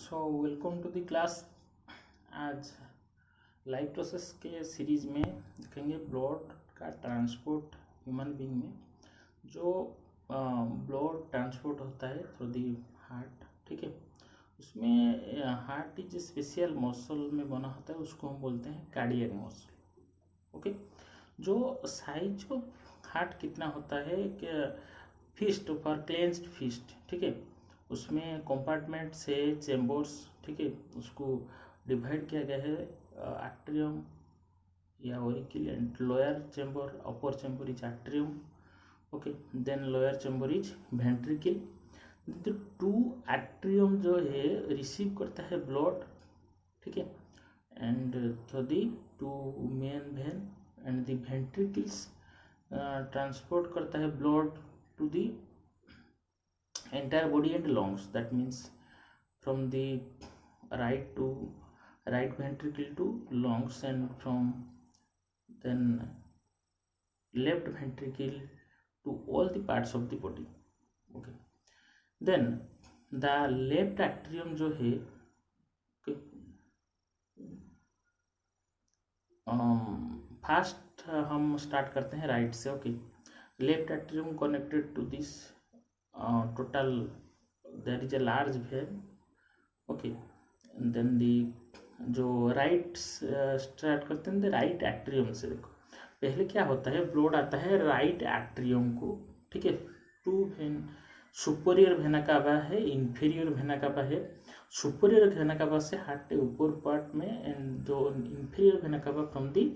So welcome to the class. आज life process के series में देखेंगे ब्लड का ट्रांसपोर्ट ह्यूमन बीइंग में। जो ब्लड ट्रांसपोर्ट होता है थ्रू दी हार्ट, ठीक है। उसमें हार्ट इज स्पेशल मसल में बना होता है, उसको हम बोलते हैं कार्डियक मसल। ओके, जो साइज ऑफ हार्ट कितना होता है कि फिस्ट फॉर क्लेंस्ड फिस्ट, ठीक है। उसमें कंपार्टमेंट से चेम्बर्स, ठीक है, उसको डिवाइड किया गया है। आर्टरियम या auricle and lower chamber, upper chamber is atrium, okay, then lower chamber is ventricle. तो टू आर्टरियम जो है रिसीव करता है ब्लड, ठीक है, and through the two main vein and the ventricles transport करता है blood to the entire body and lungs. That means from the right ventricle to lungs, and from then left ventricle to all the parts of the body. Okay, then the left atrium जो है, fast हम start करते हैं right से। Okay, left atrium connected to this total there is a large vein, okay, and then the जो right start करते हैं right atrium से। देखो पहले क्या होता है, ब्लड आता है राइट एट्रियम को, ठीक है। To when, superior vena cava है, इंफीरियर वेना कावा है। सुपरियर वेना कावा से हार्ट के ऊपर पार्ट में, एंड जो inferior vena cava from the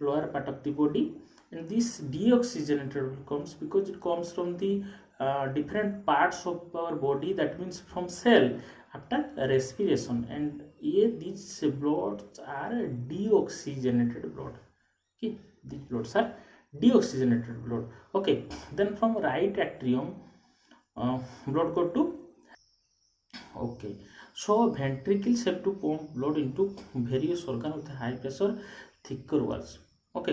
lower part of the body, and this deoxygenated comes because it comes from the different parts of our body, that means from cell after respiration, and these bloods are deoxygenated blood. Okay, these bloods are deoxygenated blood. Okay, then from right atrium blood go to, okay, so ventricles have to pump blood into various organ with high pressure thicker walls. Okay,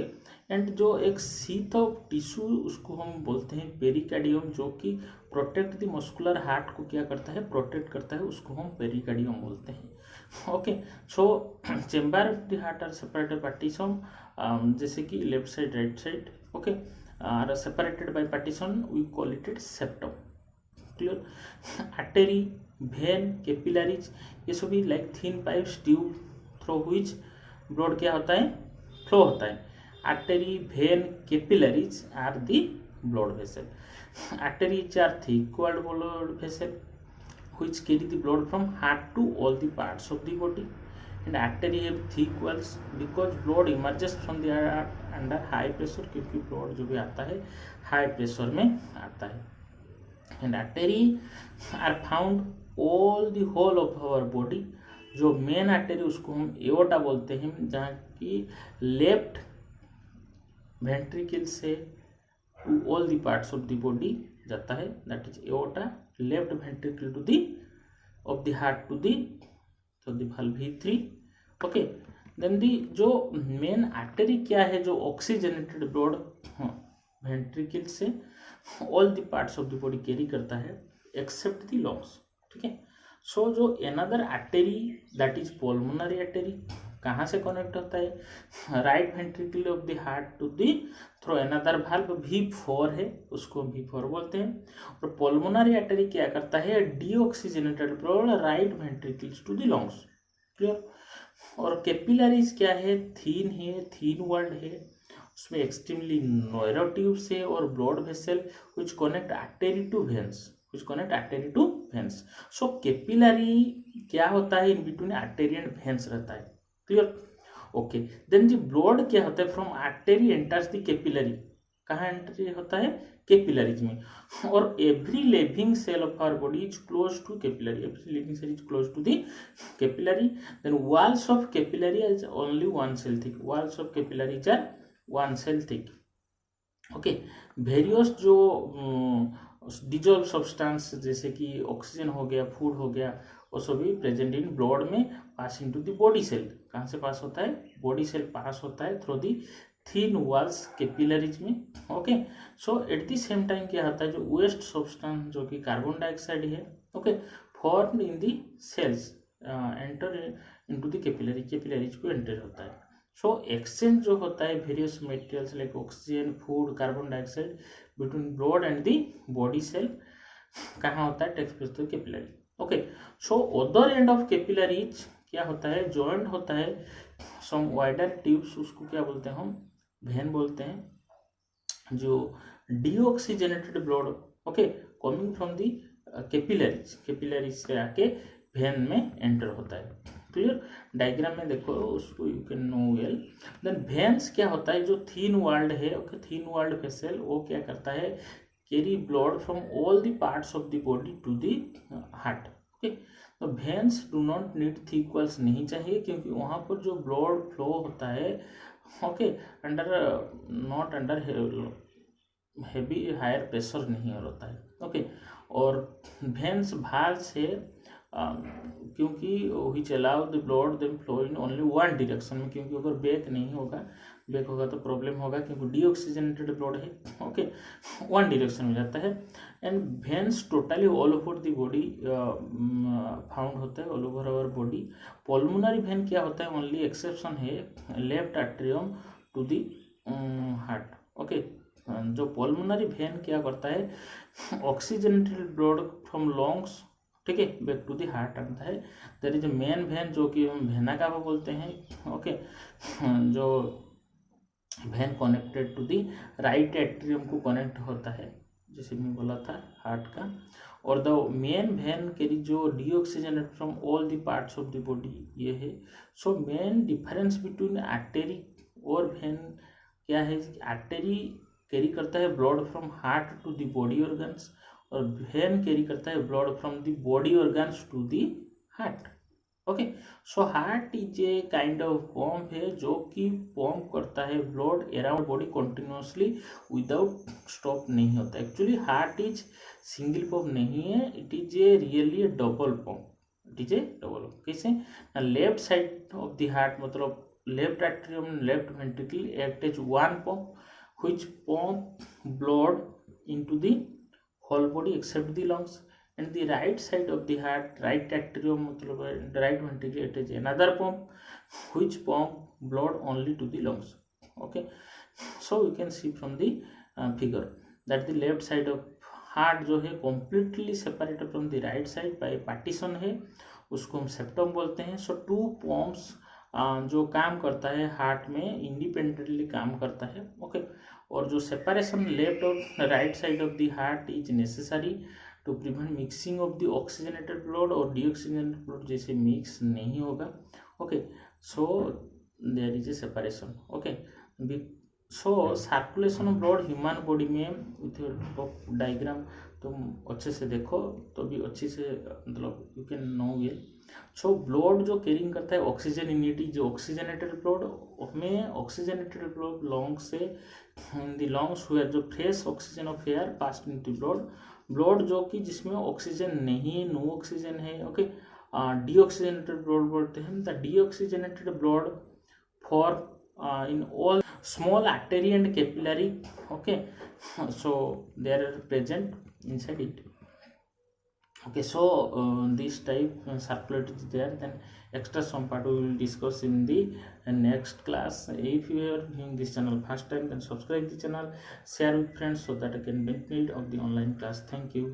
and जो एक sheath of tissue उसको हम बोलते हैं pericardium, जो कि protect the muscular heart को क्या करता है, प्रोटेक्ट करता है, उसको हम पेरिकार्डियम बोलते हैं। Okay, so chamber of the heart are separated partition, जैसे कि left side right side, okay, are separated by partition, we call it septum. Clear? Artery, vein, capillaries, ये सभी like thin pipes tube through which blood क्या होता है, flow होता है। Artery, vein, capillaries are the blood vessel. Arteries are thick-walled blood vessel which carry the blood from heart to all the parts of the body. And artery have thick walls because blood emerges from the heart under high pressure, क्योंकि blood जो भी आता है high pressure में आता है। And artery are found all the whole of our body. जो main artery उसको हम एओर्टा बोलते हैं, जहाँ की लेफ्ट वेंट्रिकल से to all the parts of the body जाता है, that is aorta. Left ventricle to the of the heart to the तो the valve V3। Okay, then the जो मेन आर्टरी क्या है, जो ऑक्सीजनेटेड ब्लड वेंट्रिकल से all the parts of the body carry करता है एक्सेप्ट द लंग्स, ठीक है। सो जो another artery that is pulmonary artery, कहाँ से कनेक्ट होता है, right ventricle of the heart to the through another valve V4 है, उसको V4 बोलते हैं। और पल्मोनरी आर्टरी क्या करता है, deoxygenated blood right ventricles to the lungs. Clear? और कैपिलरीज क्या है, थीन वर्ल्ड है, उसमें एक्सट्रीमली नैरो ट्यूब्स है और blood vessel which connect artery to veins, so capillary क्या होता है, in between artery and veins रहता है। Clear? Okay, then the blood क्या होता है, from artery enters the capillary, कहाँ एंट्री होता है, कैपिलरीज में। और every living cell of our body is close to capillary, every living cell is close to the capillary. Then walls of capillary is only one cell thick, walls of capillary are one cell thick. Okay, various जो dissolve substance जैसे कि oxygen हो गया, food हो गया, वो सभी present in blood में pass into the body cell. कहाँ से पास होता है, बॉडी सेल पास होता है through the thin walls capillaries में। Okay, so at the same time क्या होता है, जो वेस्ट सब्सटेंस जो कि कार्बन डाइऑक्साइड है, okay, formed in the cells enter into the capillaries को एंटर होता है। सो एक्सचेंज जो होता है various materials like oxygen, food, carbon dioxide between blood and the body cell कहाँ होता है, takes place through capillary. Okay, so other end of capillaries क्या होता है, जॉइंट होता है सम वाइडर ट्यूब्स, उसको क्या बोलते हैं हम, वेन बोलते हैं, जो deoxygenated blood okay coming from the capillaries से आके वेन में एंटर होता है। क्लियर, डायग्राम में देखो उसको, you can know well. Then veins क्या होता है, जो थीन वॉल्ड है, ओके थिन वॉल्ड वेसल, वो क्या करता है, carry blood from all the parts of the body to the heart. Okay, तो veins do not need thick walls नहीं चाहिए, क्योंकि वहाँ पर जो ब्लड फ्लो होता है okay under not under heavy higher pressure नहीं होता है। ओके, और वेन्स भार से क्योंकि which allow the blood them flow in only one direction में, क्योंकि अगर बैक नहीं होगा, बैक होगा तो प्रॉब्लम होगा, क्योंकि डीऑक्सीजनेटेड ब्लड है ओके वन डायरेक्शन में जाता है। And veins totally all over the body found होता है, all over our body. Pulmonary vein क्या होता है, ओनली एक्सेप्शन है left atrium to the heart. Okay, जो पल्मोनरी वेन क्या करता है, ऑक्सीजनेटेड ब्लड फ्रॉम लंग्स ठीक है बैक टू द हार्ट आता है। There is a main vein जो कि हम वेना कावा बोलते हैं। ओके, जो vein connected to the right atrium को कनेक्ट होता है, जैसे मैं बोला था हार्ट का। और द मेन वेन कैरी जो deoxygenate from all the parts of the body ये है। So main difference between artery और वेन क्या है, आर्टेरी कैरी करता है blood from heart to the body organs, और वेन कैरी करता है blood from the body organs to the heart. Okay, so heart is a kind of pump है जो कि पंप करता है blood around body continuously without stop नहीं होता। Actually heart is single pump नहीं है, it is a really double pump, it is a double pump. कैसे, left side of the heart मतलब left atrium left ventricle act as one pump which pump blood into the whole body except the lungs, and the right side of the heart right atrium matlab right ventricle it is another pump which pump blood only to the lungs। okay, so you can see from the figure that the left side of heart जो है completely separated from the right side by partition है, उसको हम septum बोलते हैं। सो to pumps जो काम करता है हार्ट में इंडिपेंडेंटली काम करता है। ओके, और जो सेपरेशन लेफ्ट और right side of the heart is necessary to prevent mixing of the oxygenated blood, और डीऑक्सीजनेटेड ब्लड जैसे मिक्स नहीं होगा। Okay, so there is a separation. Okay, so circulation of blood human body में with diagram तुम अच्छे से देखो तो भी अच्छे से मतलब you can know well. So blood जो कैरिंग करता है oxygen in it is oxygenated blood में ऑक्सीजनेटेड ब्लड लंग्स से इन द लंग्स हुए जो fresh oxygen of air passed into blood, blood जो कि जिसमें ऑक्सीजन नहीं है, नो ऑक्सीजन है। ओके, डीऑक्सीजनेटेड ब्लड बोलते हैं। The deoxygenated blood for in all small artery and capillary, okay, so they are present inside it। okay, so this type circulate is there, then extra some part we will discuss in the next class। if you are viewing this channel first time, then subscribe the channel, share with friends so that I can benefit of the online class। thank you।